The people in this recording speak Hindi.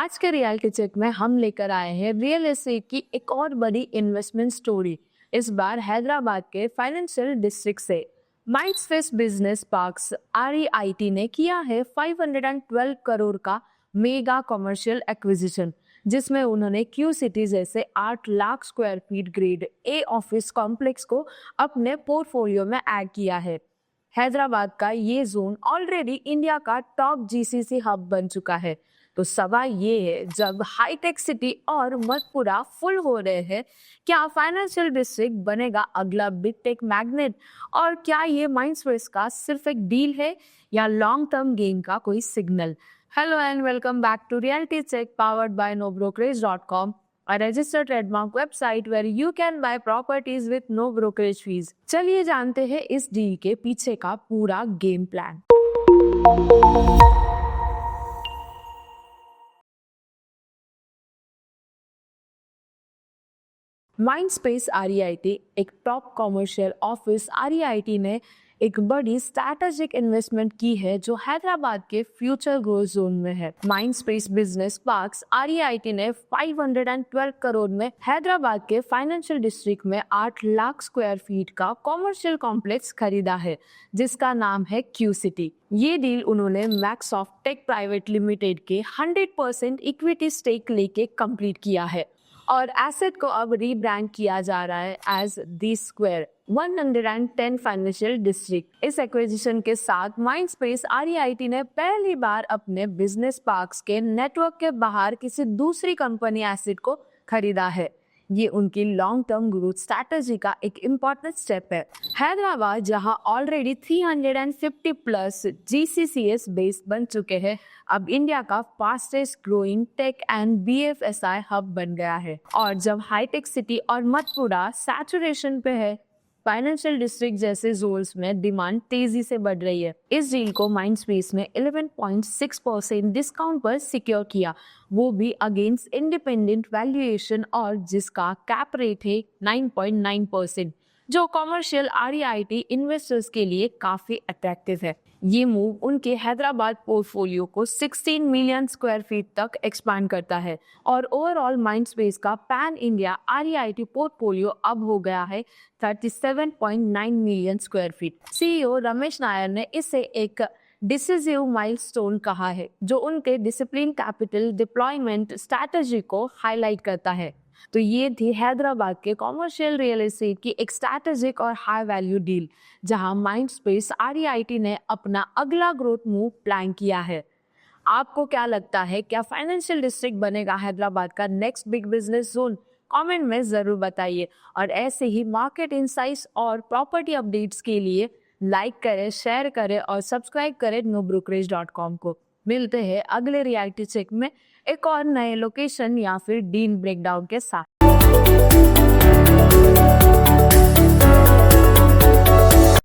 आज के रियलिटी चेक में हम लेकर आए हैं रियल एस्टेट की एक और बड़ी इन्वेस्टमेंट स्टोरी। इस बार हैदराबाद के फाइनेंशियल डिस्ट्रिक्ट से माइंडस्पेस बिजनेस पार्क्स REIT ने किया है 512 करोड़ का मेगा कमर्शियल एक्विजिशन, जिसमें उन्होंने क्यू सिटी जैसे 8 lakh square feet grade A office complex को अपने पोर्टफोलियो में ऐड किया है। हैदराबाद का ये जोन ऑलरेडी इंडिया का टॉप GCC हब बन चुका है। तो सवाल ये है, जब हाईटेक सिटी और मधुपुरा फुल हो रहे हैं, क्या फाइनेंशियल डिस्ट्रिक्ट बनेगा अगला बिग टेक मैग्नेट? और क्या ये माइंडस्पेस का सिर्फ एक डील है या लॉन्ग टर्म गेन का कोई signal? Hello and welcome back to reality check powered by nobrokerage.com, a registered trademark website where you can buy properties with no brokerage fees। चलिए जानते हैं इस डील के पीछे का पूरा गेम प्लान। माइंडस्पेस REIT एक टॉप कमर्शियल ऑफिस। REIT ने एक बड़ी स्ट्रैटेजिक इन्वेस्टमेंट की है जो हैदराबाद के फ्यूचर ग्रोथ जोन में है। माइंडस्पेस बिजनेस पार्क्स REIT ने 512 करोड़ में हैदराबाद के फाइनेंशियल डिस्ट्रिक्ट में 8 लाख स्क्वायर फीट का कमर्शियल कॉम्प्लेक्स खरीदा है, जिसका नाम है क्यू सिटी। ये डील उन्होंने मैक्सॉफ्ट टेक प्राइवेट लिमिटेड के 100% इक्विटी स्टेक लेके कंप्लीट किया है और एसेट को अब रीब्रांड किया जा रहा है as the square 110 financial district. इस एक्विजिशन के साथ माइंडस्पेस REIT ने पहली बार अपने बिजनेस पार्क्स के नेटवर्क के बाहर किसी दूसरी कंपनी एसेट को खरीदा है। ये उनकी लॉन्ग टर्म ग्रोथ स्ट्रैटेजी का एक इम्पॉर्टेंट स्टेप है। हैदराबाद जहां ऑलरेडी 350 प्लस GCCs बेस बन चुके हैं, अब इंडिया का fastest growing tech and BFSI hub बन गया है। और जब हाईटेक सिटी और मधुपुरा सैचुरेशन पे है, फाइनेंशियल डिस्ट्रिक्ट जैसे जोन्स में डिमांड तेजी से बढ़ रही है। इस डील को माइंडस्पेस ने 11.6% डिस्काउंट पर सिक्योर किया, वो भी अगेंस्ट इंडिपेंडेंट वैल्यूएशन, और जिसका कैप रेट है 9.9%, जो कमर्शियल REIT इन्वेस्टर्स के लिए काफी अट्रैक्टिव है। ये मूव उनके हैदराबाद पोर्टफोलियो को 16 मिलियन स्क्वायर फीट तक एक्सपांड करता है और ओवरऑल माइंडस्पेस का पैन इंडिया REIT पोर्टफोलियो अब हो गया है 37.9 million square feet. CEO Ramesh Nair ने इसे एक डिसिसिव माइलस्टोन कहा है, जो उनके डिसिप्लिन कैपिटल डिप्लॉयमेंट स्ट्रैटेजी को हाईलाइट करता है। तो ये थी हैदराबाद के कॉमर्शियल रियल एस्टेट की एक स्ट्रैटेजिक और हाई वैल्यू डील, जहां माइंडस्पेस REIT ने अपना अगला ग्रोथ मूव प्लान किया है। आपको क्या लगता है, क्या फाइनेंशियल डिस्ट्रिक्ट बनेगा हैदराबाद का next big business zone? Comment में जरूर बताइए। और ऐसे ही मार्केट इनसाइट्स और प्रॉपर्टी अपडेट्स के लिए लाइक करें, शेयर करें और सब्सक्राइब करें nobrokerage.com को। मिलते हैं अगले रियलिटी चेक में एक और नए लोकेशन या फिर डील ब्रेकडाउन के साथ।